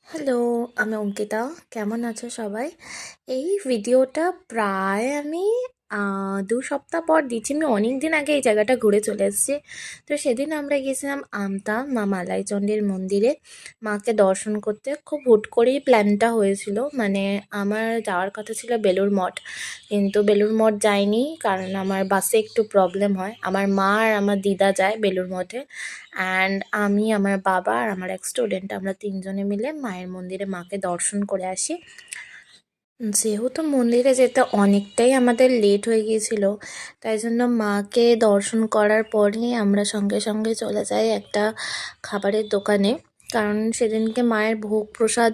Hello, আমি অঙ্কিতা। কেমন আছো সবাই? এই ভিডিওটা প্রায় আমি ২ সপ্তাহ পর দিচ্ছি। আমি অনেক দিন আগে এই জায়গাটা ঘুরে চলে এসেছি। তো সেদিন আমরা গিয়েছিলাম আমতা মা মালাই চণ্ডীর মন্দিরে মাকে দর্শন করতে। খুব হুট করেই প্ল্যানটা হয়েছিল। মানে আমার যাওয়ার কথা ছিল বেলুড় মঠ, কিন্তু বেলুড় মঠ যাইনি কারণ আমার বাসে একটু প্রবলেম হয়। আমার মা আর আমার দিদা যায় বেলুড় মঠে, অ্যান্ড আমি, আমার বাবা আর আমার এক স্টুডেন্ট, আমরা তিনজনে মিলে মায়ের মন্দিরে মাকে দর্শন করে আসি। যেহেতু মন্দিরে যেতে অনেকটাই আমাদের লেট হয়ে গিয়েছিল, তাই জন্য মাকে দর্শন করার পরেই আমরা সঙ্গে সঙ্গে চলে যাই একটা খাবারের দোকানে। কারণ সেদিনকে মায়ের ভোগ প্রসাদ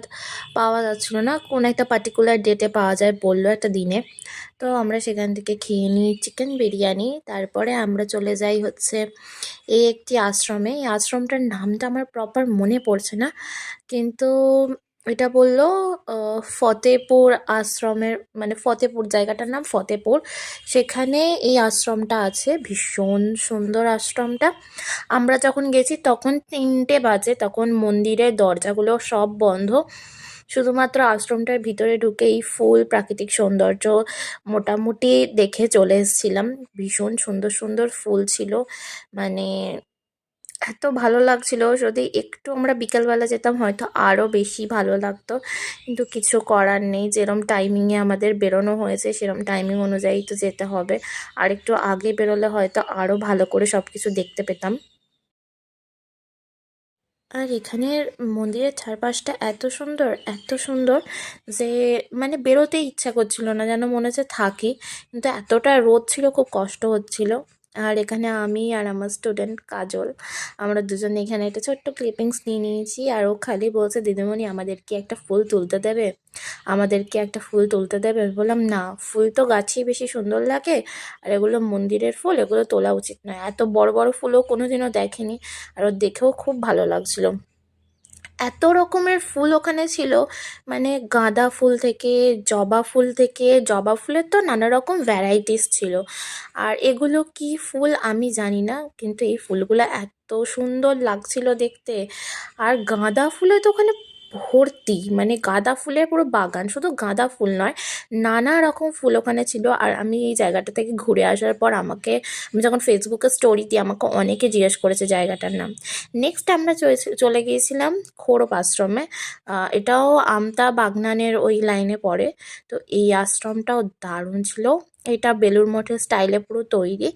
পাওয়া যাচ্ছিলো না, কোন একটা পার্টিকুলার ডেটে পাওয়া যায় বললো, একটা দিনে। তো আমরা সেখান থেকে খেয়ে নিই চিকেন বিরিয়ানি। তারপরে আমরা চলে যাই হচ্ছে এই একটি আশ্রমে। এই আশ্রমটার নামটা আমার প্রপার মনে পড়ছে না, কিন্তু এটা বলল ফতেপুর আশ্রমের, মানে ফতেপুর জায়গাটার নাম ফতেপুর। সেখানে এই আশ্রমটা আছে, ভীষণ সুন্দর আশ্রমটা। আমরা যখন গেছি তখন 3টে বাজে, তখন মন্দিরের দরজাগুলো সব বন্ধ। শুধুমাত্র আশ্রমটার ভিতরে ঢুকেই ফুল প্রাকৃতিক সৌন্দর্য মোটামুটি দেখে চলে এসেছিলাম। ভীষণ সুন্দর সুন্দর ফুল ছিল, মানে এত ভালো লাগছিল। যদি একটু আমরা বিকালবেলা যেতাম হয়তো আরও বেশি ভালো লাগতো, কিন্তু কিছু করার নেই। যেরম টাইমিংয়ে আমাদের বেরোনো হয়েছে সেরম টাইমিং অনুযায়ী তো যেতে হবে। আর একটু আগে বেরোলে হয়তো আরও ভালো করে সব কিছু দেখতে পেতাম। আর এখানের মন্দিরের চারপাশটা এত সুন্দর, এত সুন্দর যে মানে বেরোতেই ইচ্ছা করছিল না, যেন মনে হচ্ছে থাকি। কিন্তু এতটা রোদ ছিল, খুব কষ্ট হচ্ছিল। আর এখানে আমি আর আমার স্টুডেন্ট কাজল, আমরা দুজনে এখানে একটা ছোট্ট ক্লিপিংস নিয়ে নিয়েছি। আর ও খালি বলছে, দিদিমণি আমাদেরকে একটা ফুল তুলতে দেবে, আমাদেরকে একটা ফুল তুলতে দেবে। আমি বললাম না, ফুল তো গাছেই বেশি সুন্দর লাগে, আর এগুলো মন্দিরের ফুল, এগুলো তোলা উচিত নয়। এত বড় বড় ফুলও কোনোদিনও দেখেনি, আর ওর দেখেও খুব ভালো লাগছিল। এত রকমের ফুল ওখানে ছিল, মানে গাঁদা ফুল থেকে জবা ফুল থেকে, জবা ফুলের তো নানা রকম ভ্যারাইটিস ছিল। আর এগুলো কি ফুল আমি জানি না, কিন্তু এই ফুলগুলো এত সুন্দর লাগছিল দেখতে। আর গাঁদা ফুলে তো ওখানে ভর্তি, মানে গাঁদা ফুলের পুরো বাগান। শুধু গাঁদা ফুল নয়, নানা রকম ফুল ওখানে ছিল। আর আমি এই জায়গাটা থেকে ঘুরে আসার পর আমি যখন ফেসবুকে স্টোরি দিই, আমাকে অনেকে জিজ্ঞেস করেছে জায়গাটার নাম। নেক্সট আমরা চলে গিয়েছিলাম খোরব আশ্রমে। এটাও আমতা বাগনানের ওই লাইনে পড়ে। তো এই আশ্রমটাও দারুণ ছিল। এটা বেলুড় মঠের স্টাইলে পুরো তৈরি।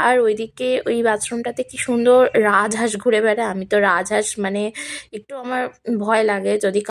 আর ওইদিকে ওই আশ্রমটাতে কি সুন্দর রাজহাঁস ঘুরে বেড়ায়। আমি তো রাজহাঁস, মানে একটু আমার ভয় লাগে, যদি